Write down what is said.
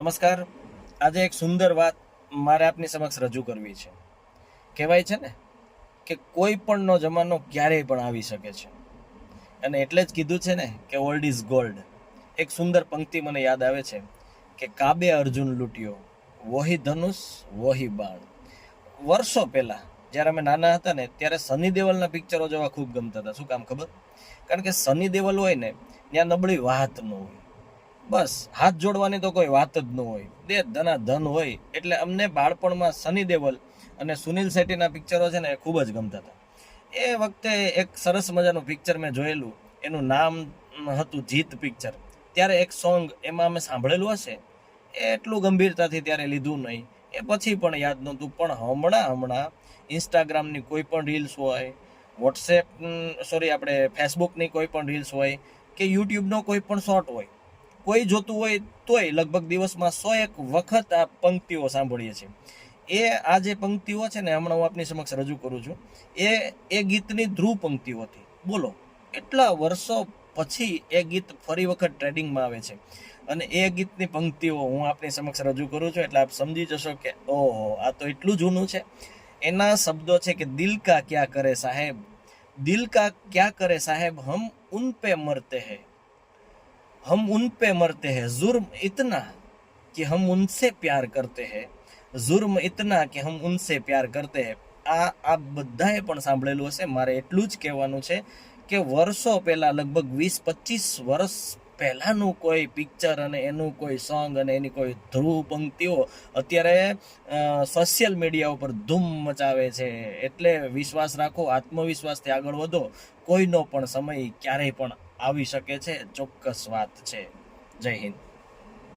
નમસ્કાર. આજે એક સુંદર વાત મારે આપની સમક્ષ રજૂ કરવી છે. કહેવાય છે ને કે કોઈ પણનો જમાનો ક્યારેય પણ આવી શકે છે, અને એટલે જ કીધું છે ને કે ઓલ્ડ ઇઝ ગોલ્ડ. એક સુંદર પંક્તિ મને યાદ આવે છે કે કાબે અર્જુન લૂંટ્યો, વોહી ધનુષ વોહી બાણ. વર્ષો પહેલાં જ્યારે અમે નાના હતા ને ત્યારે સની દેવલના પિક્ચરો જોવા ખૂબ ગમતા હતા. શું કામ ખબર? કારણ કે સની દેવલ હોય ને ત્યાં નબળી વાત ન હોય, બસ હાથ જોડવાની તો કોઈ વાત જ ન હોય, દે ધના ધન હોય. એટલે અમને બાળપણમાં સની દેવલ અને સુનિલ શેટ્ટીના પિક્ચરો છે ને એ ખૂબ જ ગમતા હતા. એ વખતે એક સરસ મજાનું પિક્ચર મેં જોયેલું, એનું નામ હતું જીત પિક્ચર. ત્યારે એક સોંગ એમાં અમે સાંભળેલું હશે, એ એટલું ગંભીરતાથી ત્યારે લીધું નહીં, એ પછી પણ યાદ નહોતું. પણ હમણાં ઇન્સ્ટાગ્રામની કોઈ પણ રીલ્સ હોય, વોટ્સએપ આપણે ફેસબુકની કોઈ પણ રીલ્સ હોય કે યુટ્યુબનો કોઈ પણ શોર્ટ હોય, કોઈ જોતું હોય તોય લગભગ દિવસમાં 101 વખત આ પંક્તિઓ સાંભળીએ છીએ. આ જે પંક્તિઓ છે ને હમણાં હું આપની સમક્ષ રજૂ કરું છું, એ ગીતની ધ્રુવ પંક્તિઓ હતી. બોલો, એટલા વર્ષો પછી એ ગીત ફરી વખત ટ્રેડિંગમાં આવે છે, અને એ ગીતની પંક્તિઓ હું આપની સમક્ષ રજૂ કરું છું. એટલે આપ સમજી જશો કે ઓહો, આ તો એટલું જૂનું છે. એના શબ્દો છે કે દિલ કા ક્યા કરે સાહેબ, દિલ કા ક્યા કરે સાહેબ, હમ ઉન પે મરતે हैं, हम उन पे मरते हैं, जुर्म इतना कि हम उनसे प्यार करते हैं, जुर्म इतना कि हम उनसे प्यार करते हैं. આ બધાએ પણ સાંભળેલું હશે. મારે એટલું જ કહેવાનું છે કે વર્ષો પહેલાં, લગભગ 20-25 વર્ષ પહેલાંનું કોઈ પિક્ચર અને એનું કોઈ સોંગ અને એની કોઈ ધ્રુવ પંક્તિઓ અત્યારે સોશિયલ મીડિયા ઉપર ધૂમ મચાવે છે. એટલે વિશ્વાસ રાખો, આત્મવિશ્વાસથી આગળ વધો. કોઈનો પણ સમય ક્યારેય પણ આવી શકે છે, ચોક્કસ વાત છે. જય હિન્દ.